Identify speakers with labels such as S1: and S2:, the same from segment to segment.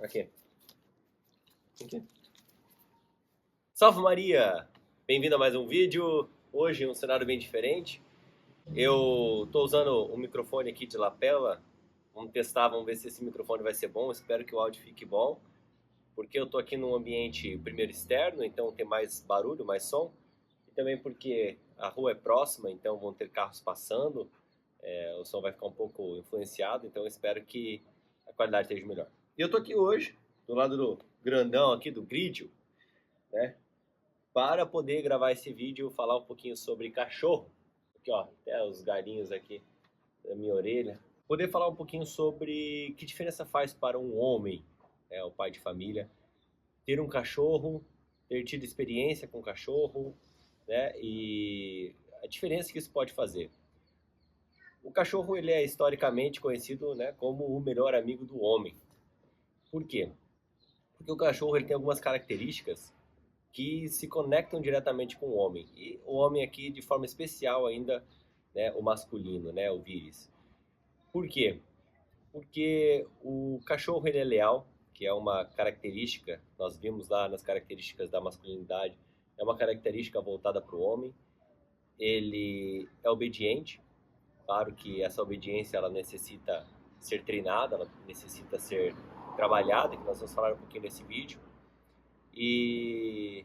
S1: Aqui. Aqui. Salve Maria! Bem-vindo a mais um vídeo. Hoje um cenário bem diferente. Eu tô usando um microfone aqui de lapela. Vamos testar, vamos ver se esse microfone vai ser bom. Espero que o áudio fique bom. Porque eu tô aqui num ambiente primeiro externo, então tem mais barulho, mais som. E também porque a rua é próxima, então vão ter carros passando. O som vai ficar um pouco influenciado, então eu espero que a qualidade esteja melhor. E eu tô aqui hoje, do lado do grandão aqui, do Grídio, né? Para poder gravar esse vídeo, falar um pouquinho sobre cachorro. Aqui, ó, até os galinhos aqui na minha orelha. Poder falar um pouquinho sobre que diferença faz para um homem, o pai de família, ter um cachorro, ter tido experiência com cachorro, né? E a diferença que isso pode fazer. O cachorro ele é historicamente conhecido, né, como o melhor amigo do homem. Por quê? Porque o cachorro ele tem algumas características que se conectam diretamente com o homem. E o homem aqui, de forma especial ainda, né, o masculino, né, o viris. Por quê? Porque o cachorro ele é leal, que é uma característica, nós vimos lá nas características da masculinidade, é uma característica voltada para o homem. Ele é obediente, claro que essa obediência ela necessita ser treinada, ela necessita ser trabalhada, que nós vamos falar um pouquinho nesse vídeo. E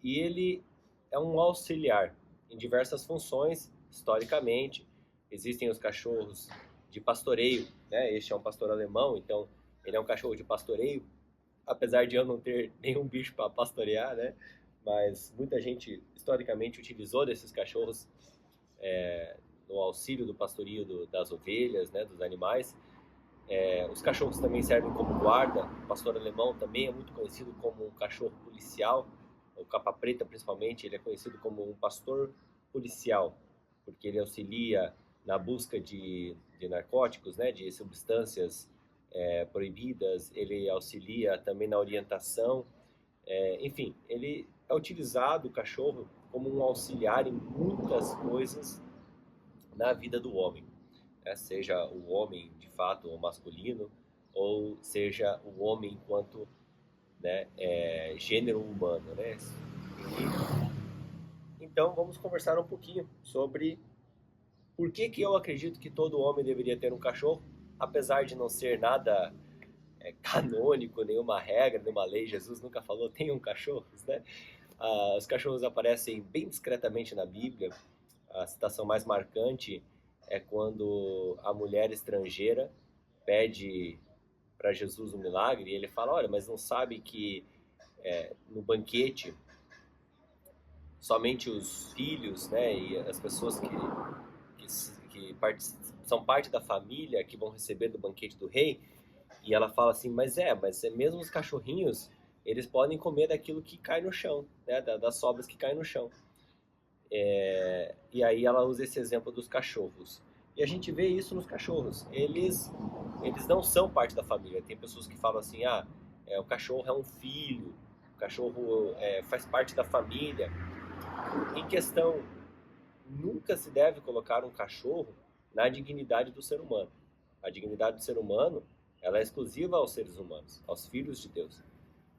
S1: ele é um auxiliar em diversas funções, historicamente. Existem os cachorros de pastoreio, né? Este é um pastor alemão, então ele é um cachorro de pastoreio, apesar de eu não ter nenhum bicho para pastorear, né? Mas muita gente historicamente utilizou desses cachorros no auxílio do pastorio das ovelhas, né? Dos animais. Os cachorros também servem como guarda. O pastor alemão também é muito conhecido como um cachorro policial. O capa preta, principalmente, ele é conhecido como um pastor policial, porque ele auxilia na busca de narcóticos, né, de substâncias proibidas. Ele auxilia também na orientação. Enfim, ele é utilizado, o cachorro, como um auxiliar em muitas coisas na vida do homem, né? Seja o homem de fato o masculino, ou seja o homem enquanto, né, gênero humano, né? Então vamos conversar um pouquinho sobre por que eu acredito que todo homem deveria ter um cachorro, apesar de não ser nada canônico, nenhuma regra, nenhuma lei. Jesus nunca falou tenham cachorros, né? Os cachorros aparecem bem discretamente na Bíblia. A citação mais marcante é quando a mulher estrangeira pede para Jesus um milagre e ele fala, olha, mas não sabe que no banquete somente os filhos, né, e as pessoas que são parte da família que vão receber do banquete do rei. E ela fala assim, mas mesmo os cachorrinhos, eles podem comer daquilo que cai no chão, né, das sobras que caem no chão. E aí ela usa esse exemplo dos cachorros. E a gente vê isso nos cachorros. Eles não são parte da família. Tem pessoas que falam assim, o cachorro é um filho, o cachorro faz parte da família. Em questão, nunca se deve colocar um cachorro na dignidade do ser humano. A dignidade do ser humano, ela é exclusiva aos seres humanos, aos filhos de Deus.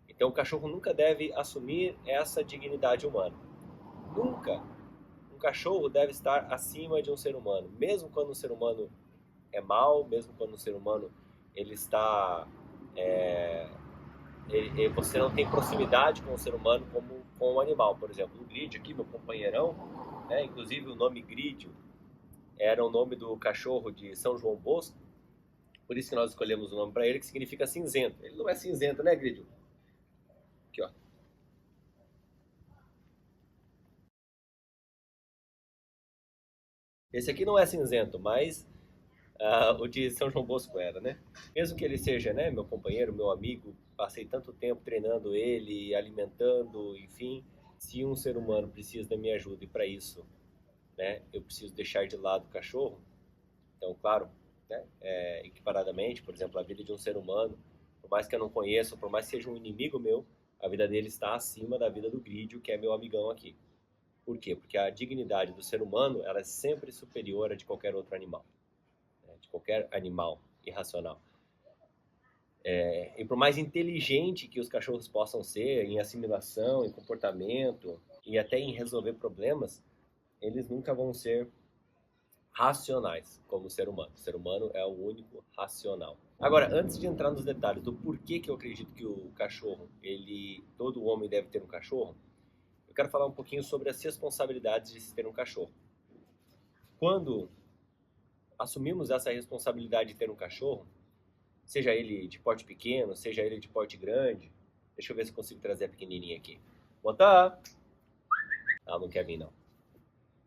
S1: Então o cachorro nunca deve assumir essa dignidade humana. Nunca. Um cachorro deve estar acima de um ser humano, mesmo quando o ser humano é mau, mesmo quando o ser humano ele está, você não tem proximidade com o ser humano como com o animal. Por exemplo, o Grídio aqui, meu companheirão, né, inclusive o nome Grídio era o nome do cachorro de São João Bosco, por isso que nós escolhemos o nome para ele, que significa cinzento. Ele não é cinzento, né, Grídio? Aqui, ó. Esse aqui não é cinzento, mas o de São João Bosco era, né? Mesmo que ele seja, né, meu companheiro, meu amigo, passei tanto tempo treinando ele, alimentando, enfim. Se um ser humano precisa da minha ajuda e para isso, né, eu preciso deixar de lado o cachorro, então, claro, né, equiparadamente, por exemplo, a vida de um ser humano, por mais que eu não conheça, por mais que seja um inimigo meu, a vida dele está acima da vida do Grídio, que é meu amigão aqui. Por quê? Porque a dignidade do ser humano, ela é sempre superior a de qualquer outro animal, né, de qualquer animal irracional. E por mais inteligente que os cachorros possam ser em assimilação, em comportamento e até em resolver problemas, eles nunca vão ser racionais como o ser humano. O ser humano é o único racional. Agora, antes de entrar nos detalhes do porquê que eu acredito que o cachorro, todo homem deve ter um cachorro, eu quero falar um pouquinho sobre as responsabilidades de se ter um cachorro. Quando assumimos essa responsabilidade de ter um cachorro, seja ele de porte pequeno, seja ele de porte grande, deixa eu ver se consigo trazer a pequenininha aqui. Botar! Ela não quer vir, não.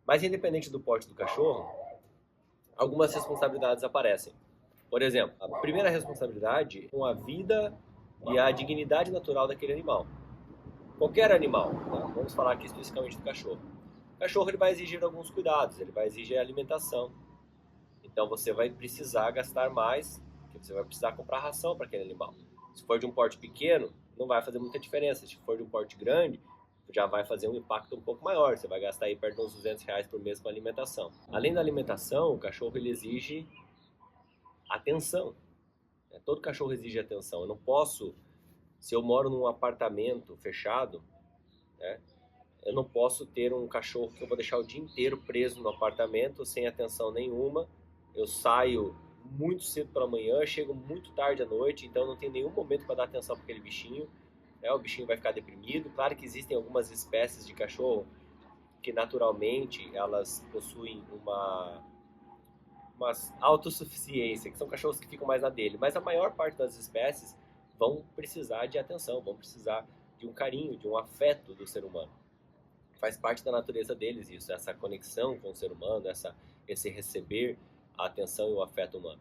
S1: Mas independente do porte do cachorro, algumas responsabilidades aparecem. Por exemplo, a primeira responsabilidade é com a vida e a dignidade natural daquele animal. Qualquer animal, tá? Vamos falar aqui especificamente do cachorro. O cachorro ele vai exigir alguns cuidados, ele vai exigir alimentação. Então você vai precisar gastar mais, porque você vai precisar comprar ração para aquele animal. Se for de um porte pequeno, não vai fazer muita diferença. Se for de um porte grande, já vai fazer um impacto um pouco maior. Você vai gastar aí perto de uns R$200 por mês com alimentação. Além da alimentação, o cachorro ele exige atenção. Todo cachorro exige atenção. Eu não posso, se eu moro num apartamento fechado, né, eu não posso ter um cachorro que eu vou deixar o dia inteiro preso no apartamento sem atenção nenhuma. Eu saio muito cedo pela manhã, chego muito tarde à noite, então não tem nenhum momento para dar atenção para aquele bichinho. O bichinho vai ficar deprimido. Claro que existem algumas espécies de cachorro que naturalmente elas possuem uma autossuficiência, que são cachorros que ficam mais na dele, mas a maior parte das espécies vão precisar de atenção, vão precisar de um carinho, de um afeto do ser humano. Faz parte da natureza deles isso, essa conexão com o ser humano, esse receber a atenção e o afeto humano.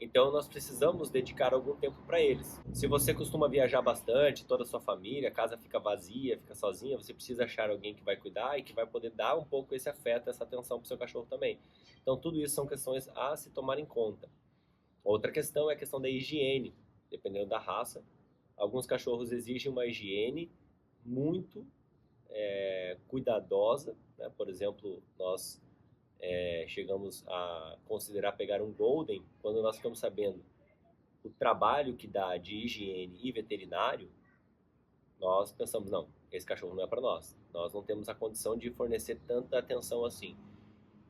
S1: Então nós precisamos dedicar algum tempo para eles. Se você costuma viajar bastante, toda a sua família, a casa fica vazia, fica sozinha, você precisa achar alguém que vai cuidar e que vai poder dar um pouco esse afeto, essa atenção para o seu cachorro também. Então tudo isso são questões a se tomar em conta. Outra questão é a questão da higiene, dependendo da raça. Alguns cachorros exigem uma higiene muito cuidadosa, né? Por exemplo, nós chegamos a considerar pegar um Golden, quando nós ficamos sabendo o trabalho que dá de higiene e veterinário, nós pensamos, não, esse cachorro não é para nós. Nós não temos a condição de fornecer tanta atenção assim.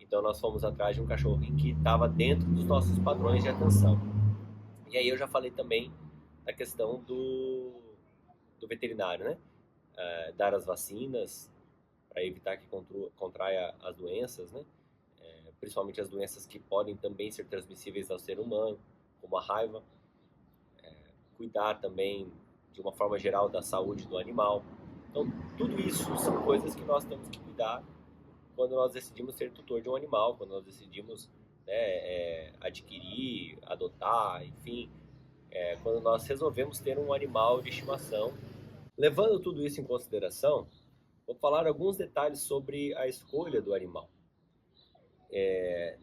S1: Então nós fomos atrás de um cachorro que estava dentro dos nossos padrões de atenção. E aí eu já falei também da questão do veterinário, né? Dar as vacinas para evitar que contraia as doenças, né? Principalmente as doenças que podem também ser transmissíveis ao ser humano, como a raiva. Cuidar também, de uma forma geral, da saúde do animal. Então, tudo isso são coisas que nós temos que cuidar quando nós decidimos ser tutor de um animal, quando nós decidimos adquirir, adotar, enfim, quando nós resolvemos ter um animal de estimação. Levando tudo isso em consideração, vou falar alguns detalhes sobre a escolha do animal.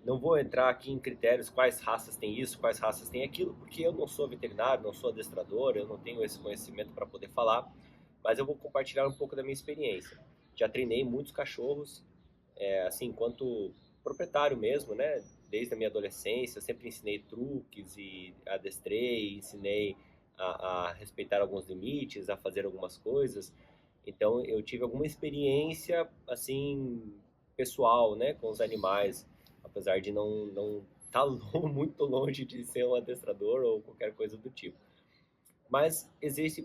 S1: Não vou entrar aqui em critérios quais raças tem isso, quais raças tem aquilo, porque eu não sou veterinário, não sou adestrador, eu não tenho esse conhecimento para poder falar, mas eu vou compartilhar um pouco da minha experiência. Já treinei muitos cachorros, assim, enquanto proprietário mesmo, né? Desde a minha adolescência, eu sempre ensinei truques e adestrei, ensinei a respeitar alguns limites, a fazer algumas coisas. Então, eu tive alguma experiência, assim, pessoal, né, com os animais, apesar de não estar muito longe de ser um adestrador ou qualquer coisa do tipo. Mas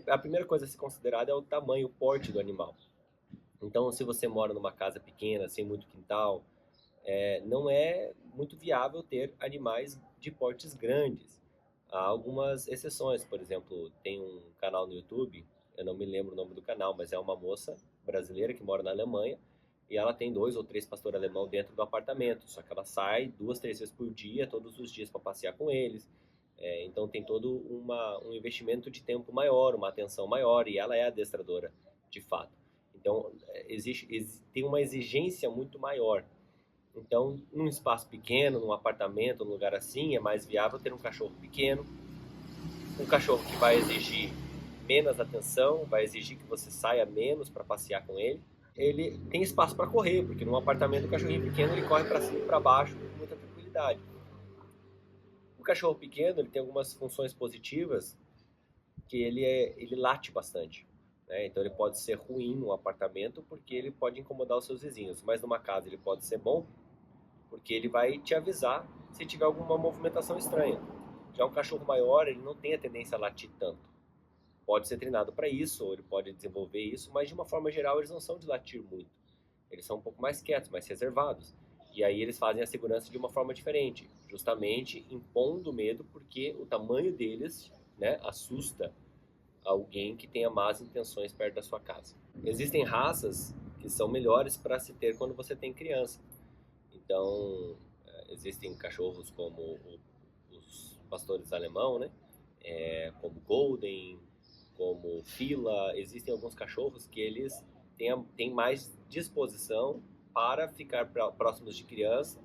S1: a primeira coisa a ser considerada é o tamanho, o porte do animal. Então, se você mora numa casa pequena, sem muito quintal, não é muito viável ter animais de portes grandes. Há algumas exceções, por exemplo, tem um canal no YouTube, eu não me lembro o nome do canal, mas é uma moça brasileira que mora na Alemanha, e ela tem 2 ou 3 pastores alemão dentro do apartamento, só que ela sai 2, 3 vezes por dia, todos os dias para passear com eles. Então tem todo um investimento de tempo maior, uma atenção maior, e ela é adestradora de fato. Então tem uma exigência muito maior. Então, num espaço pequeno, num apartamento, num lugar assim, é mais viável ter um cachorro pequeno, um cachorro que vai exigir menos atenção, vai exigir que você saia menos para passear com ele. Ele tem espaço para correr, porque num apartamento, um cachorrinho pequeno, ele corre para cima e para baixo com muita tranquilidade. O cachorro pequeno, ele tem algumas funções positivas, que ele late bastante, né? Então ele pode ser ruim no apartamento porque ele pode incomodar os seus vizinhos, mas numa casa ele pode ser bom porque ele vai te avisar se tiver alguma movimentação estranha. Já um cachorro maior, ele não tem a tendência a latir tanto. Pode ser treinado para isso, ou ele pode desenvolver isso, mas de uma forma geral eles não são de latir muito. Eles são um pouco mais quietos, mais reservados. E aí eles fazem a segurança de uma forma diferente, justamente impondo medo, porque o tamanho deles, né, assusta alguém que tenha más intenções perto da sua casa. Existem raças que são melhores para se ter quando você tem criança. Então, existem cachorros como os pastores alemão, né? Como Golden, como Fila. Existem alguns cachorros que eles têm mais disposição para ficar próximos de criança,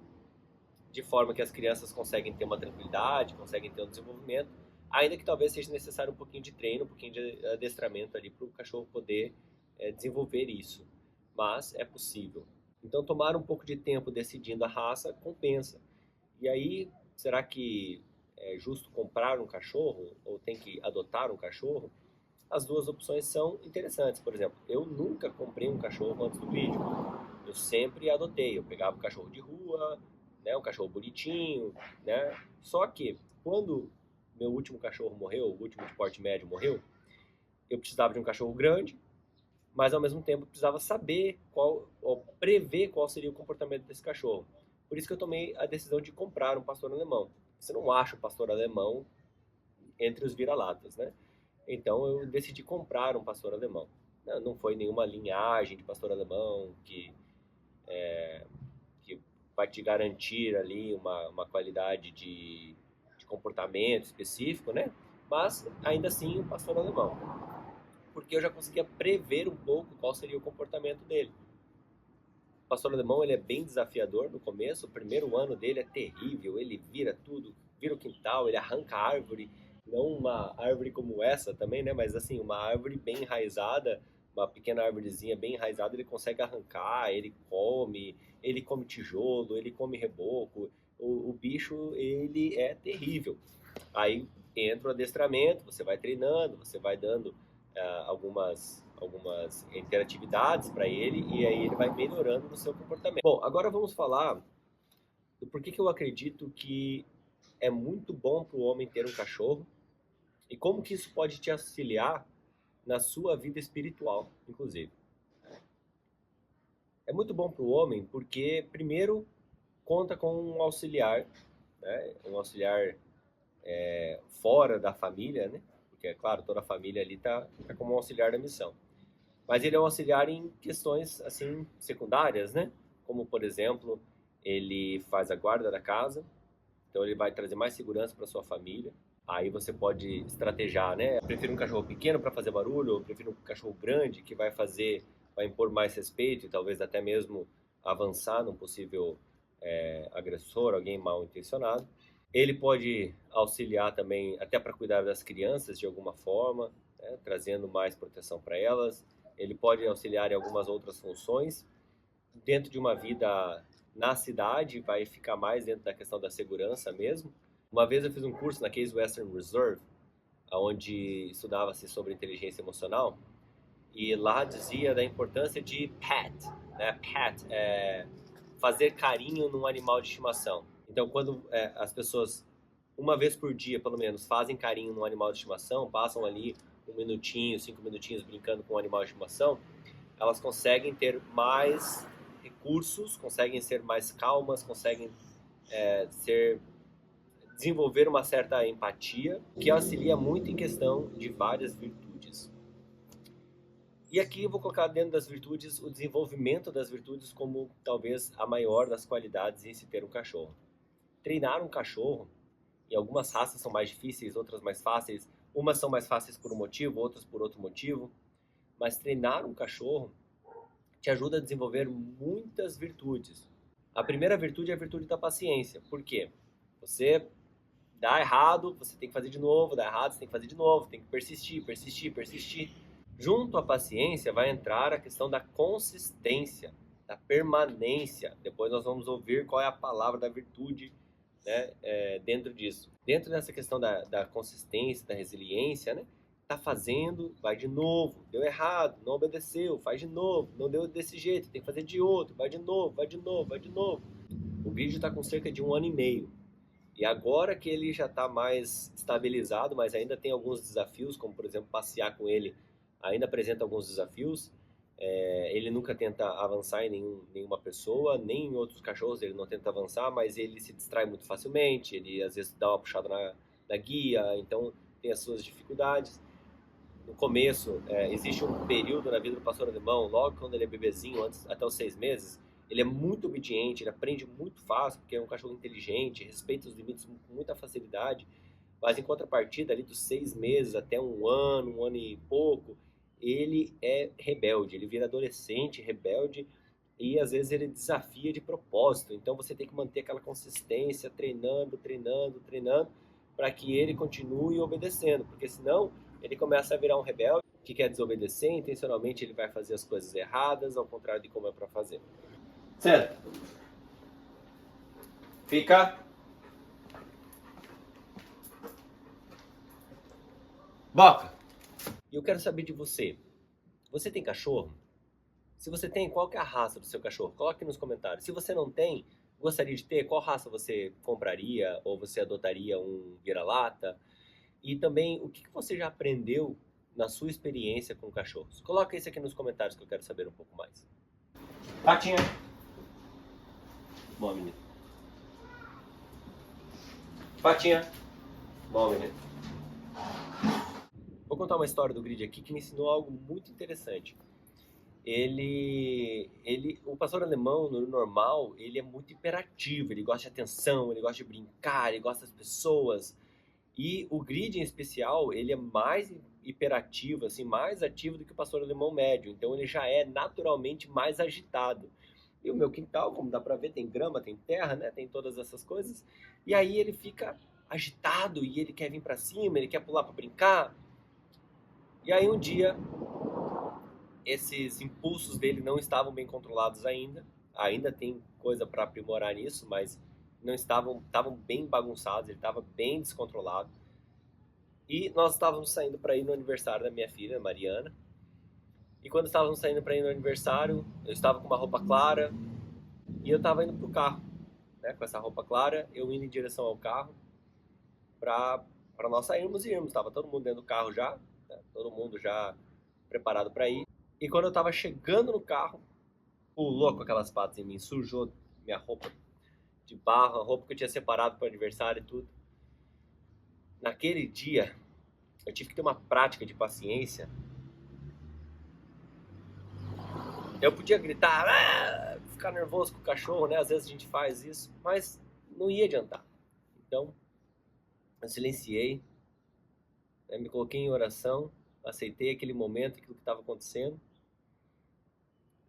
S1: de forma que as crianças conseguem ter uma tranquilidade, conseguem ter um desenvolvimento, ainda que talvez seja necessário um pouquinho de treino, um pouquinho de adestramento ali para o cachorro poder desenvolver isso. Mas é possível. Então, tomar um pouco de tempo decidindo a raça compensa. E aí, será que é justo comprar um cachorro ou tem que adotar um cachorro? As duas opções são interessantes. Por exemplo, eu nunca comprei um cachorro antes do vídeo. Eu sempre adotei. Eu pegava um cachorro de rua, né, um cachorro bonitinho, né? Só que quando meu último cachorro morreu, o último de porte médio morreu, eu precisava de um cachorro grande, mas ao mesmo tempo precisava saber ou prever qual seria o comportamento desse cachorro. Por isso que eu tomei a decisão de comprar um pastor alemão. Você não acha o pastor alemão entre os vira-latas, né? Então eu decidi comprar um pastor alemão. Não foi nenhuma linhagem de pastor alemão que vai te garantir ali uma qualidade de comportamento específico, né? Mas ainda assim um pastor alemão. Porque eu já conseguia prever um pouco qual seria o comportamento dele. O pastor alemão ele é bem desafiador no começo, o primeiro ano dele é terrível, ele vira tudo, vira o quintal, ele arranca a árvore, não uma árvore como essa também, né? Mas assim, uma árvore bem enraizada, uma pequena árvorezinha bem enraizada, ele consegue arrancar, ele come tijolo, ele come reboco, o bicho ele é terrível. Aí entra o adestramento, você vai treinando, você vai dando algumas interatividades para ele e aí ele vai melhorando no seu comportamento. Bom, agora vamos falar do porquê que eu acredito que é muito bom para o homem ter um cachorro e como que isso pode te auxiliar na sua vida espiritual, inclusive. É muito bom para o homem porque, primeiro, conta com um auxiliar, né? Um auxiliar fora da família, né? Porque, é claro, toda a família ali tá como um auxiliar da missão. Mas ele é um auxiliar em questões, assim, secundárias, né? Como, por exemplo, ele faz a guarda da casa, então ele vai trazer mais segurança para sua família. Aí você pode estrategiar, né? Eu prefiro um cachorro pequeno para fazer barulho, ou eu prefiro um cachorro grande que vai impor mais respeito e talvez até mesmo avançar num possível agressor, alguém mal intencionado. Ele pode auxiliar também até para cuidar das crianças de alguma forma, né? Trazendo mais proteção para elas. Ele pode auxiliar em algumas outras funções. Dentro de uma vida na cidade, vai ficar mais dentro da questão da segurança mesmo. Uma vez eu fiz um curso na Case Western Reserve, onde estudava-se sobre inteligência emocional, e lá dizia da importância de pet, né? Pet é fazer carinho num animal de estimação. Então, quando as pessoas, uma vez por dia, pelo menos, fazem carinho num animal de estimação, passam ali 1 minutinho, 5 minutinhos brincando com um animal de estimação, elas conseguem ter mais recursos, conseguem ser mais calmas, conseguem desenvolver uma certa empatia, que auxilia muito em questão de várias virtudes. E aqui eu vou colocar dentro das virtudes o desenvolvimento das virtudes como talvez a maior das qualidades em se ter um cachorro. Treinar um cachorro, e algumas raças são mais difíceis, outras mais fáceis, umas são mais fáceis por um motivo, outras por outro motivo, mas treinar um cachorro te ajuda a desenvolver muitas virtudes. A primeira virtude é a virtude da paciência. Por quê? Você dá errado, você tem que fazer de novo, dá errado, você tem que fazer de novo, tem que persistir, persistir, persistir. Junto à paciência vai entrar a questão da consistência, da permanência. Depois nós vamos ouvir qual é a palavra da virtude, né, dentro disso. Dentro dessa questão da consistência, da resiliência, né, tá fazendo, vai de novo, deu errado, não obedeceu, faz de novo, não deu desse jeito, tem que fazer de outro, vai de novo, vai de novo, vai de novo. O Grid está com cerca de 1 ano e meio. E agora que ele já está mais estabilizado, mas ainda tem alguns desafios, como por exemplo passear com ele, ainda apresenta alguns desafios. Ele nunca tenta avançar em nenhuma pessoa, nem em outros cachorros ele não tenta avançar, mas ele se distrai muito facilmente, ele às vezes dá uma puxada na guia, então tem as suas dificuldades. No começo, existe um período na vida do pastor alemão, logo quando ele é bebezinho, antes, até os 6 meses, ele é muito obediente, ele aprende muito fácil, porque é um cachorro inteligente, respeita os limites com muita facilidade, mas em contrapartida, ali dos 6 meses até 1 ano e pouco, ele é rebelde, ele vira adolescente, rebelde, e às vezes ele desafia de propósito, então você tem que manter aquela consistência, treinando, treinando, treinando, para que ele continue obedecendo, porque senão ele começa a virar um rebelde que quer desobedecer, intencionalmente ele vai fazer as coisas erradas, ao contrário de como é para fazer. Certo? Fica. Boca! E eu quero saber de você. Você tem cachorro? Se você tem, qual que é a raça do seu cachorro? Coloque nos comentários. Se você não tem, gostaria de ter, qual raça você compraria ou você adotaria um vira-lata? E também, o que você já aprendeu na sua experiência com cachorros? Coloca isso aqui nos comentários que eu quero saber um pouco mais. Patinha. Bom, menino. Patinha. Bom, menino. Vou contar uma história do Grid aqui que me ensinou algo muito interessante. O pastor alemão, no normal, ele é muito hiperativo, ele gosta de atenção, ele gosta de brincar, ele gosta das pessoas. E o Grid, em especial, ele é mais hiperativo, assim, mais ativo do que o pastor alemão médio. Então ele já é naturalmente mais agitado. E o meu quintal, como dá pra ver, tem grama, tem terra, né? Tem todas essas coisas. E aí ele fica agitado e ele quer vir pra cima, ele quer pular pra brincar. E aí um dia, esses impulsos dele não estavam bem controlados ainda. Ainda tem coisa para aprimorar nisso, mas não estavam bem bagunçados, ele estava bem descontrolado. E nós estávamos saindo para ir no aniversário da minha filha, Mariana. E quando estávamos saindo para ir no aniversário, eu estava com uma roupa clara e eu estava indo pro carro, né? Com essa roupa clara, eu indo em direção ao carro para nós sairmos e irmos. Estava todo mundo dentro do carro já, né? Todo mundo já preparado para ir. E quando eu estava chegando no carro, pulou com aquelas patas em mim, sujou minha roupa de barro, a roupa que eu tinha separado para o aniversário e tudo. Naquele dia, eu tive que ter uma prática de paciência. Eu podia gritar, ficar nervoso com o cachorro, né? Às vezes a gente faz isso, mas não ia adiantar. Então, eu silenciei, né? Me coloquei em oração, aceitei aquele momento, aquilo que estava acontecendo,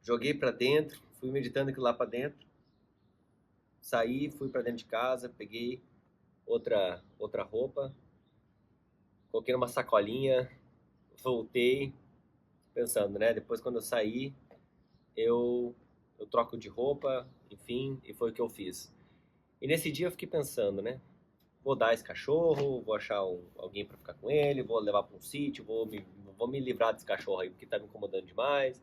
S1: joguei para dentro, fui meditando aquilo lá para dentro, saí, fui para dentro de casa, peguei outra roupa, coloquei numa sacolinha, voltei, pensando, né? Depois quando eu sair, eu troco de roupa, enfim, e foi o que eu fiz. E nesse dia eu fiquei pensando, né? Vou dar esse cachorro, vou achar alguém para ficar com ele, vou levar para um sítio, vou me livrar desse cachorro aí porque tá me incomodando demais.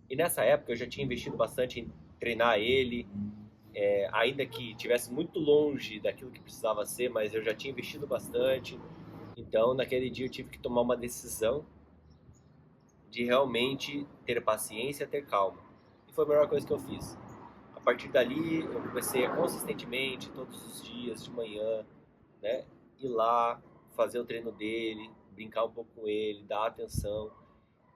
S1: E nessa época eu já tinha investido bastante em treinar ele, ainda que estivesse muito longe daquilo que precisava ser, mas eu já tinha investido bastante. Então, naquele dia eu tive que tomar uma decisão de realmente ter paciência, ter calma. E foi a melhor coisa que eu fiz. A partir dali, eu comecei a consistentemente, todos os dias, de manhã, né, ir lá, fazer o treino dele, brincar um pouco com ele, dar atenção.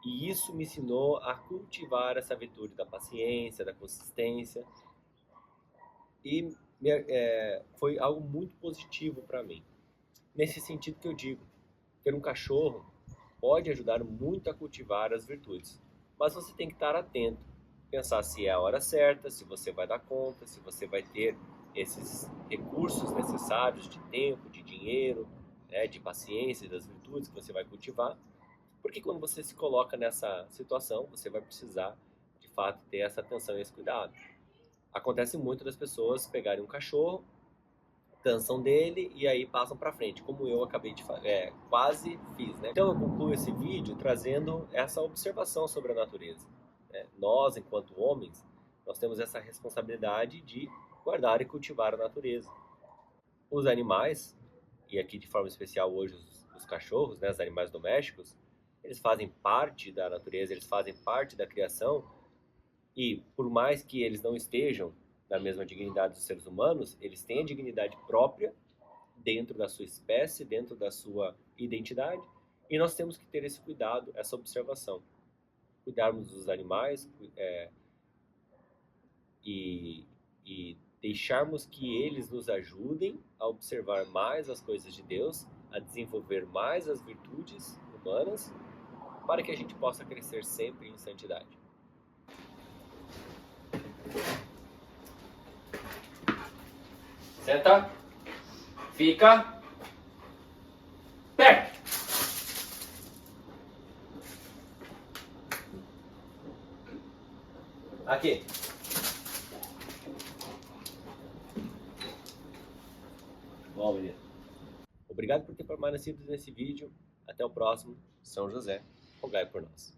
S1: E isso me ensinou a cultivar essa virtude da paciência, da consistência. E foi algo muito positivo para mim. Nesse sentido que eu digo, ter um cachorro pode ajudar muito a cultivar as virtudes. Mas você tem que estar atento, pensar se é a hora certa, se você vai dar conta, se você vai ter esses recursos necessários de tempo, de dinheiro, né, de paciência, das virtudes que você vai cultivar. Porque quando você se coloca nessa situação, você vai precisar, de fato, ter essa atenção e esse cuidado. Acontece muito das pessoas pegarem um cachorro, cansam dele e aí passam para frente, como eu acabei de fazer, quase fiz, né? Então eu concluo esse vídeo trazendo essa observação sobre a natureza, né? Nós, enquanto homens, nós temos essa responsabilidade de guardar e cultivar a natureza. Os animais, e aqui de forma especial hoje os cachorros, né, os animais domésticos, eles fazem parte da natureza, eles fazem parte da criação, e por mais que eles não estejam na mesma dignidade dos seres humanos, eles têm a dignidade própria dentro da sua espécie, dentro da sua identidade, e nós temos que ter esse cuidado, essa observação. Cuidarmos dos animais e deixarmos que eles nos ajudem a observar mais as coisas de Deus, a desenvolver mais as virtudes humanas, para que a gente possa crescer sempre em santidade. Senta, fica, pé. Aqui. Bom, menino. Obrigado por ter permanecido nesse vídeo. Até o próximo. São José, rogai por nós.